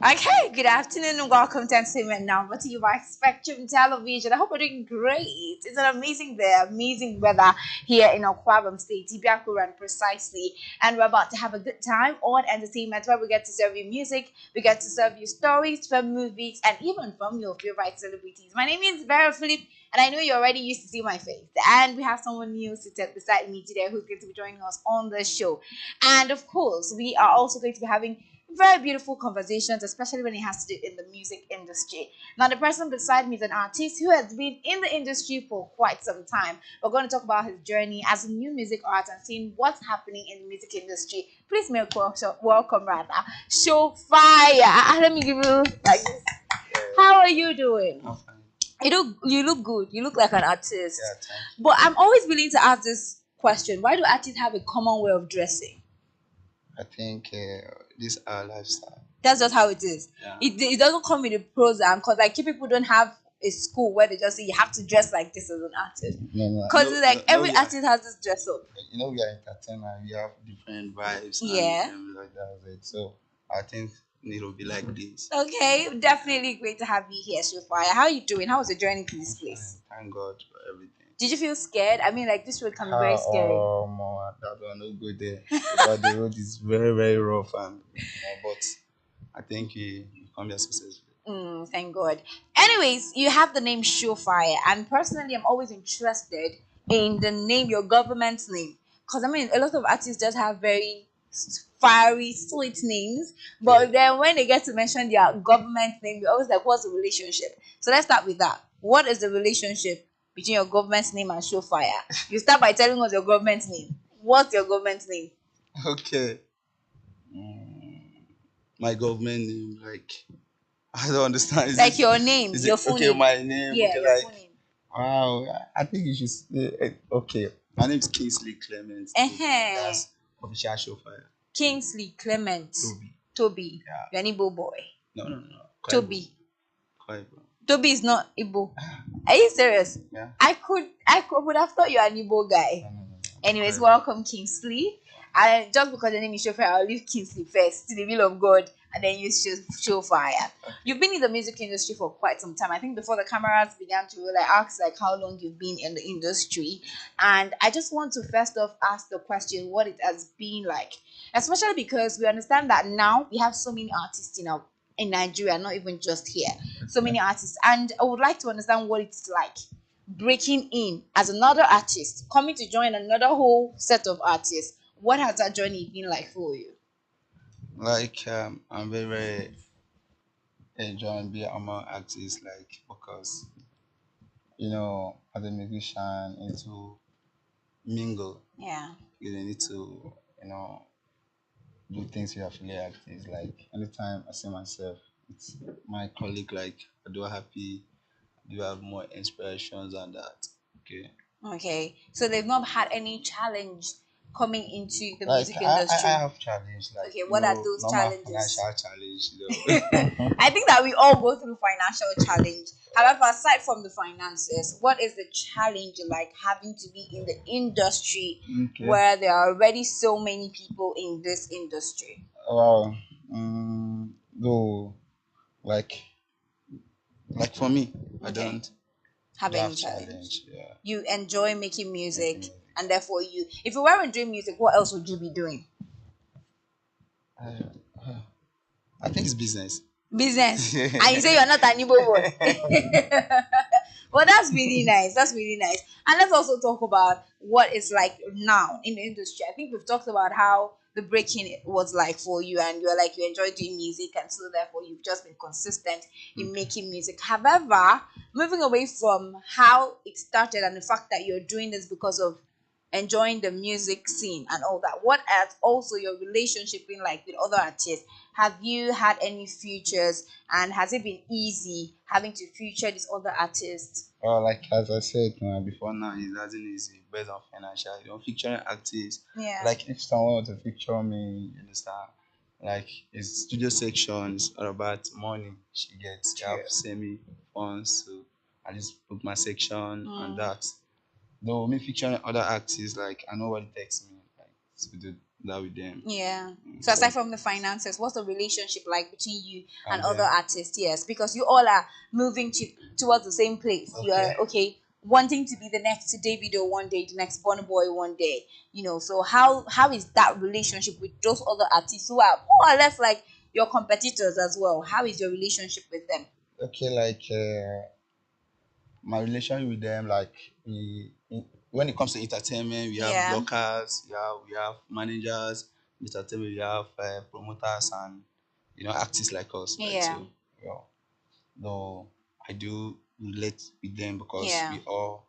Okay, good afternoon and welcome to Entertainment Now, brought to you by Spectrum Television. I hope you're doing great. It's an amazing day, amazing weather here in Okwabam State, Ibiakuran precisely. And we're about to have a good time on entertainment where we get to serve you music, we get to serve you stories from movies, and even from your favorite celebrities. My name is Vera Philip, and I know you're already used to see my face. And we have someone new seated beside me today who's going to be joining us on the show. And of course, we are also going to be having very beautiful conversations, especially when it has to do in the music industry. Now, the person beside me is an artist who has been in the industry for quite some time. We're going to talk about his journey as a new music artist and seeing what's happening in the music industry. Please make welcome, rather. Show fire. Let me give you like this. How are you doing? I'm fine. You look good. You look like an artist. Yeah, thank you. But I'm always willing to ask this question: why do artists have a common way of dressing? I think this our lifestyle. That's just how it is. Yeah. It doesn't come with a pros and because like you people don't have a school where they just say you have to dress like this as an artist. No, Because no, like no, every we are, artist has this dress up. we are entertainer. We have different vibes Yeah. and like that. So I think it will be like this. Okay, definitely great to have you here, Shofaya. How are you doing? How was the journey to this place? Thank God for everything. Did you feel scared? I mean, like this road can be very scary. That one no go there. Because the road is very, very rough but I think we come here successfully. Thank God. Anyways, you have the name Surefire, and personally, I'm always interested in the name, your government's name, because I mean, a lot of artists just have very fiery, sweet names, but then when they get to mention their government name, you're always like, "What's the relationship?" So let's start with that. What is the relationship between your government's name and Surefire? You start by telling us your government's name. What's your government's name? Okay. Mm, my government name, like I don't understand. Like your name, Is your it full okay? name. My name, Yeah, okay, your full like name. wow. I think you should say, okay. My name is Kingsley Clement. Uh-huh. That's official show fire. Kingsley Clement Toby. Toby. Yeah. You're an Igbo boy. No. Toby. Koibo. Toby is not Igbo. Are you serious? Yeah. I would have thought you're an Igbo guy. No. Anyways, Koibo. welcome Kingsley. And just because your name is Shofire, I'll leave Kingsley first to the will of God and then you show fire. You've been in the music industry for quite some time. I think before the cameras began to like ask like how long you've been in the industry. And I just want to first off ask the question what it has been like. Especially because we understand that now we have so many artists in Nigeria, not even just here. So many artists. And I would like to understand what it's like breaking in as another artist, coming to join another whole set of artists. What has that journey been like for you? Like I'm very, very enjoying being among artists, like because as a musician, into mingle, Yeah. you need to you know do things with your fellow artists. Like anytime I see myself, it's my colleague. Like I do happy, I do have more inspirations and that. Okay. Okay. So they've not had any challenge coming into the Like music I industry. have challenge, like Okay, what are those normal challenges? financial challenge. I think that we all go through financial challenge. However, aside from the finances, what is the challenge like having to be in the industry Okay. where there are already so many people in this industry? Wow. Though, like for me, I Okay. don't Have don't any have challenge? challenge. Yeah. You enjoy making music, Making music. and therefore if you weren't doing music, what else would you be doing? Uh, I think it's business. Business. And you say you're not an Igbo boy. Well, that's really nice. That's really nice. And let's also talk about what it's like now in the industry. I think we've talked about how the breaking was like for you, and you're like you enjoy doing music, and so therefore you've just been consistent in making music. However, moving away from how it started and the fact that you're doing this because of enjoying the music scene and all that, what has also your relationship been like with other artists? Have you had any features, and has it been easy having to feature these other artists? Like as I said before now, it doesn't easy based on financial. Featuring artists. Yeah, Like if someone wants to feature me, you understand? Like his studio section is all about money. She gets you true. have semi funds, so I just book my section and Mm. that. Though me featuring other artists, like I know what it takes me like to do that with them. Yeah. So So aside from the finances, what's the relationship like between you and and other then artists? Yes, because you all are moving towards the same place. You are okay. okay, wanting to be the next Davido one day, the next Burna Boy one day. So how is that relationship with those other artists who are more or less like your competitors as well? How is your relationship with them? Okay, like my relation with them, like when it comes to entertainment, we have Yeah. blockers, we have managers, entertainment, we have promoters, and artists like us, right? Yeah. So, well, though I do relate with them because Yeah. we all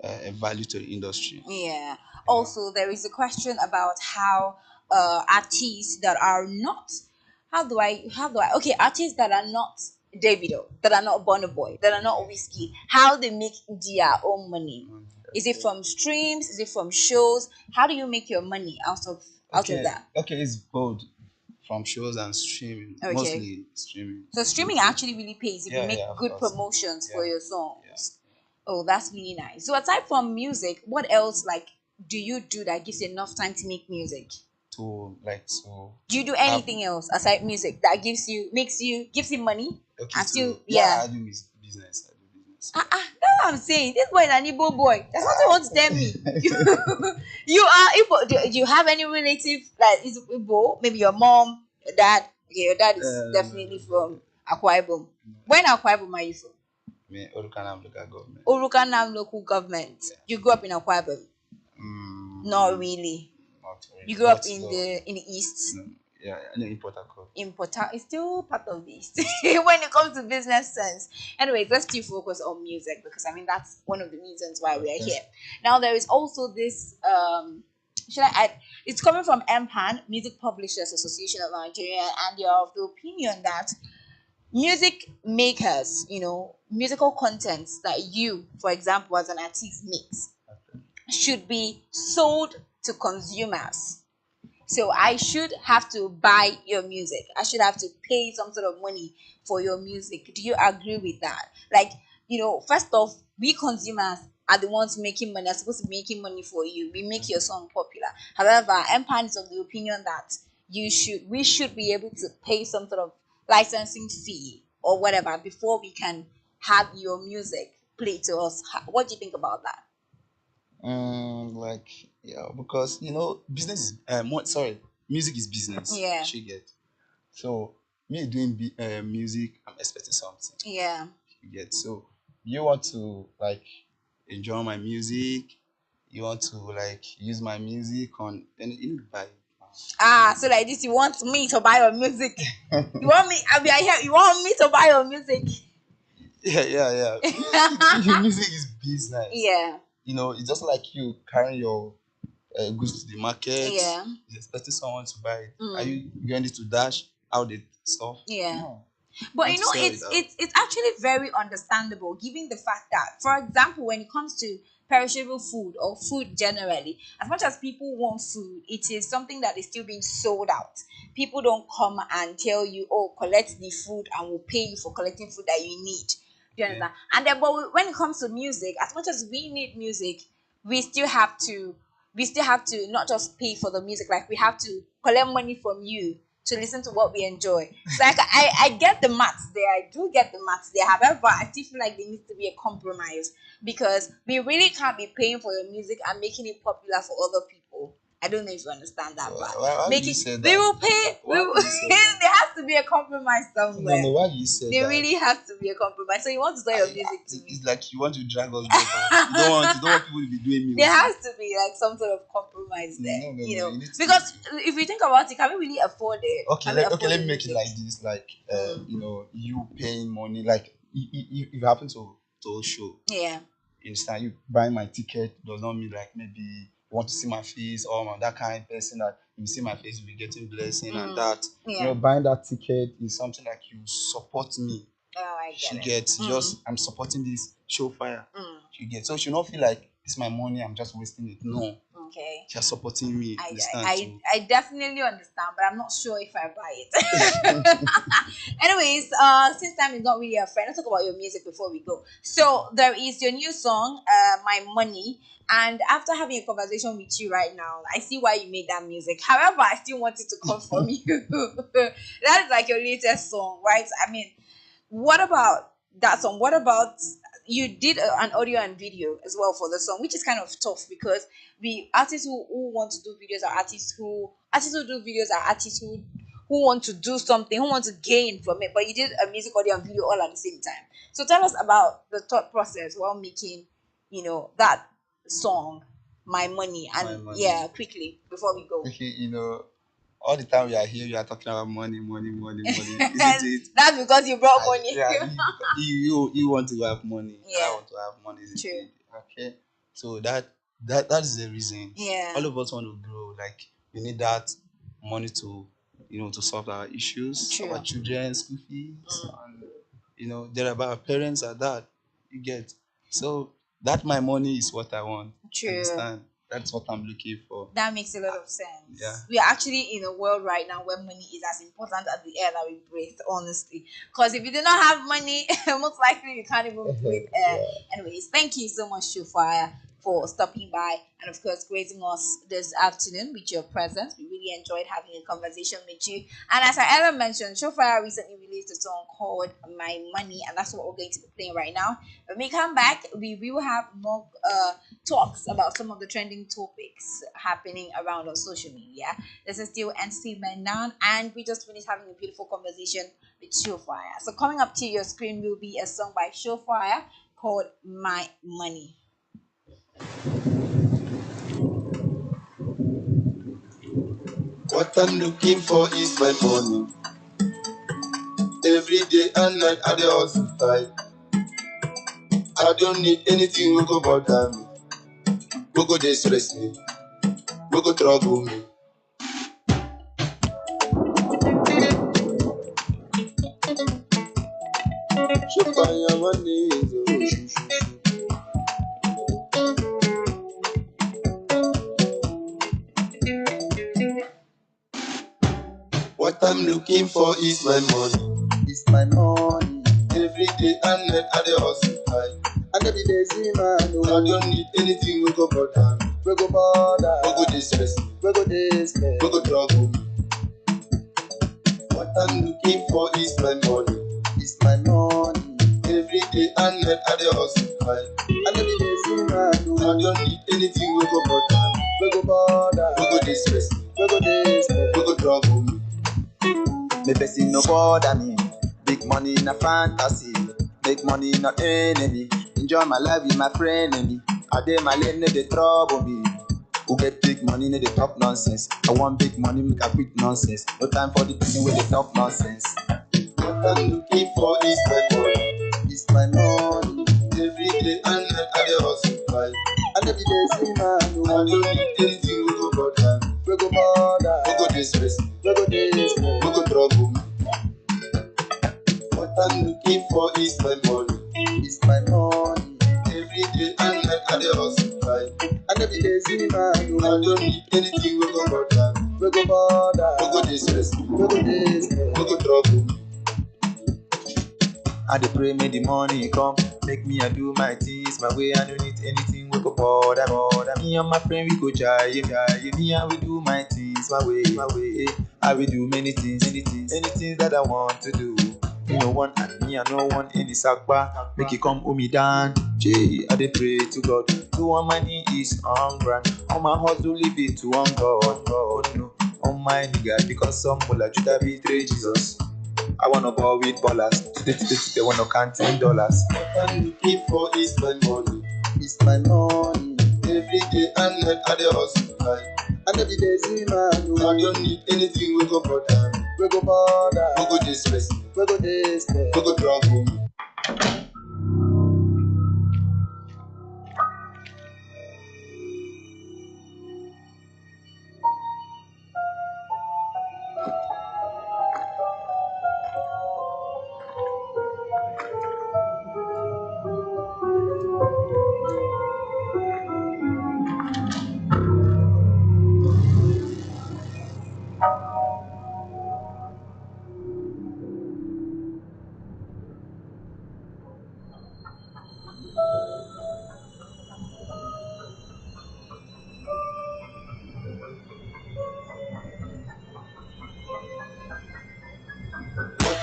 a value to the industry. Yeah. You know. Also, there is a question about how artists that are not, okay, artists that are not Davido, that are not Burna Boy, that are not Whiskey, how they make their own money. Is it Okay. from streams? Is it from shows? How do you make your money out of Okay. that? Okay. It's both from shows and streaming, Okay. mostly streaming. So streaming actually really pays if you Yeah. Yeah. make Of good course. promotions for Yeah. your Yeah. songs. Oh, that's really nice. So aside from music, what else like do you do that gives you enough time to make music? To Do you do have. anything else aside music that gives you money Okay, and still, so yeah, yeah? I do business. I do business. That's what I'm saying. This boy is an Igbo boy. There's nothing you want to tell me. You are Igbo. Do you have any relative that is Igbo? Maybe your mom, your dad. Okay, your dad is definitely from Akwa Ibom. When Akwa Ibom are you from? Me, Orukanam local government. Urukanam local government. Yeah. You grew up in Akwa Ibom? Not Mm, really. not really, You grew up but in though, the east. no, yeah, I know in Port Harcourt. In Port Harcourt, it's still part of the east when it comes to business sense. Anyways, let's still focus on music because I mean that's one of the reasons why we are Okay. here. Now there is also this should I add, it's coming from MPAN, Music Publishers Association of Nigeria, and you're of the opinion that music makers, musical contents that you, for example, as an artist makes should be sold to consumers. So I should have to buy your music. I should have to pay some sort of money for your music. Do you agree with that? Like, first off, we consumers are the ones making money, are supposed to be making money for you. We make your song popular. However, Empire is of the opinion that we should be able to pay some sort of licensing fee or whatever before we can have your music played to us. What do you think about that? Like yeah, because business is sorry, music is business. Yeah. She get so me doing music, I'm expecting something. Yeah. You get so you want to like enjoy my music, you want to like use my music on, then you need to buy it. So like this, you want me to buy your music? You want me? I be here. You want me to buy your music? Yeah. Your music is business. Yeah. It's just like you carrying your goods to the market. Yeah. You're expecting someone to buy it. Are Mm. you going to dash out the stuff? Yeah. No. But You want to sell it out. it's actually very understandable given the fact that, for example, when it comes to perishable food or food generally, as much as people want food, it is something that is still being sold out. People don't come and tell you, oh, collect the food and we'll pay you for collecting food that you need. Do you Okay. understand? And then, but when it comes to music, as much as we need music, we still have to not just pay for the music, like we have to collect money from you to listen to what we enjoy. So like I get the maths there, I do get the maths there. However, I still feel like there needs to be a compromise because we really can't be paying for your music and making it popular for other people. I don't know if you understand that Why, part. why do you Making say we that? will pay. We Why will, do you say that? there has to be a compromise No, somewhere. no, why do you say There that? really has to be a compromise. So you want to sell your music to me? It's like you want to drag us back. You don't want people to be doing music. There has to be like some sort of compromise there, No, you need to. because if you think about it, can we really afford it? Okay, Can we okay, afford let the me make it music? like this. Like, you paying money. Like, if you happen to a show, Yeah. You understand? You buying my ticket does not mean like maybe you want to see my face, or I'm that kind of person that if you see my face, you'll be getting blessing and that. Yeah. Buying that ticket is something like you support me. Oh, I get She it. gets just I'm supporting this show fire. Mm. She gets so she not feel like it's my money, I'm just wasting it. No, Okay. she's supporting me. I, Understand I, too. I definitely understand, but I'm not sure if I buy it. Anyways, since time is not really a friend, let's talk about your music before we go. So there is your new song, My Money. And after having a conversation with you right now, I see why you made that music. However, I still want it to come from you. That is like your latest song, right? I mean, what about that song? What about you did an audio and video as well for the song, which is kind of tough because we artists who want to do videos are artists who do videos are artists who want to do something, who want to gain from it. But you did a music, audio, and video all at the same time. So tell us about the thought process while making, that song, My Money, My and money. yeah, quickly before we go. Okay, all the time we are here, we are talking about money, money, money, money. Isn't it? That's because you brought money. Yeah, you want to have money, and I Yeah, want to have money. Isn't true. it? Okay, so that's the reason. Yeah, All of us want to grow. Like we need that money to to solve our issues, true. our children's school fees, and there about our parents are that you get. So that my money is what I want. True. Understand? That's what I'm looking for. That makes a lot of sense. Yeah. We are actually in a world right now where money is as important as the air that we breathe, honestly. Because if you do not have money, most likely you can't even breathe air. Anyways, thank you so much, Shufire, for stopping by and, of course, gracing us this afternoon with your presence. We really enjoyed having a conversation with you. And as I earlier mentioned, Shufire recently released a song called My Money, and that's what we're going to be playing right now. When we come back, we will have more talks about some of the trending topics happening around on social media. This is still Entertainment Now, and we just finished having a beautiful conversation with Showfire. So coming up to your screen will be a song by Showfire called My Money. What I'm looking for is my money. Every day and night I dey hustle fight. I don't need anything we go bother me. We go dey stress me. We go trouble me. Show fire money. What I'm looking for is my money. It's my money. Every day and night I dey hustle fight. And every day see man. I don't need anything we go bother me. We go bother. We go dey stress me. We go dey stress. We go trouble me. What I'm looking for is my money. It's my money. Every day and night I dey hustle fight. And every day see man. I don't need anything we go bother me. We go bother. We go dey stress. We go dey stress. We go trouble me. Me person no bother me. Big money in a fantasy. Make money in a enemy. Enjoy my life with my friend and me. I dey my lane, no dey trouble me. Who get big money, no dey talk nonsense. I want big money, make I quit nonsense. No time for the person where they talk nonsense. What I'm looking for is my money. It's my money. Every day and night I dey hustle fight. And every day see man. I don't need anything we go bother. We go bother. We go dey stress. We go dey stress. We go trouble me. What I'm looking for is my money. It's my money. Every day and night I dey hustle fight. And every day see man. I don't need anything we go bother. We go bother. We go dey stress. We go dey stress. We go trouble me. I dey pray make the money come. Make me I do my things my way. I don't need anything we go bother. Me and my friend we go jive. Me and we do my things my way. I will do many things, anything that I want to do. You know one and me I no want any sakpa. Make it come hold me down. Jay, I dey pray to God. Do all my need is on brand. All my hustle leave it to on God. Oh no, on my nigga because some will juda betray Jesus. I wanna go with ballers. Today, they wanna count $10. What I'm looking for is my money. It's my money. Every day and night I dey hustle fight. And every day see man. I don't need anything we go bother. We go bother. We go dey stress. We go dey stress. We go trouble me.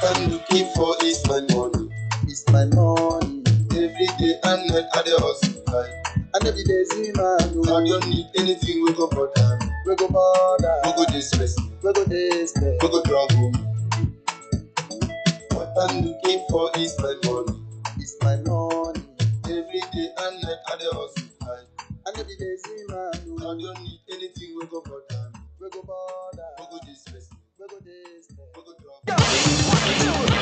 I'm looking for is my money. It's my money. Every day and night I dey hustle high. I no be lazy man. I don't need anything we go bother me. We go bother. We go dey stress. We go dey stress. We go trouble me. What I'm looking for is my money. It's my money. Every day and night I dey hustle high. I no be lazy man. I don't need anything we go bother me. We go bother. We go dey stress. We go dey stress. We go trouble.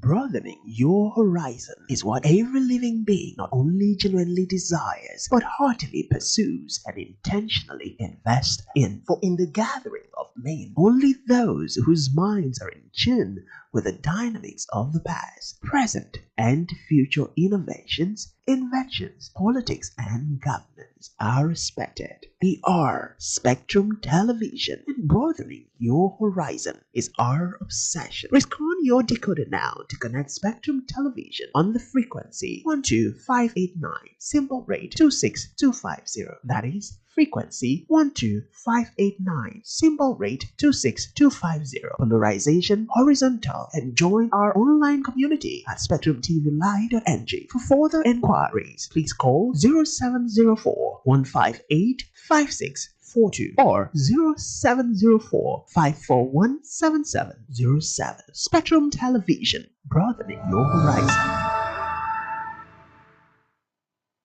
Broadening your horizon is what every living being not only genuinely desires, but heartily pursues and intentionally invests in. For in the gathering of men, only those whose minds are in tune with the dynamics of the past, present, and future innovations, inventions, politics, and governance are respected. We are Spectrum Television, and broadening your horizon is our obsession. Rescan your decoder now to connect Spectrum Television on the frequency 12589, symbol rate 26250. That is frequency 12589, symbol rate 26250, polarization horizontal, and join our online community at spectrumtvlive.ng. For further inquiries, please call 0704 158 5642 or 0704 541 7707. Spectrum Television, broadening your horizon.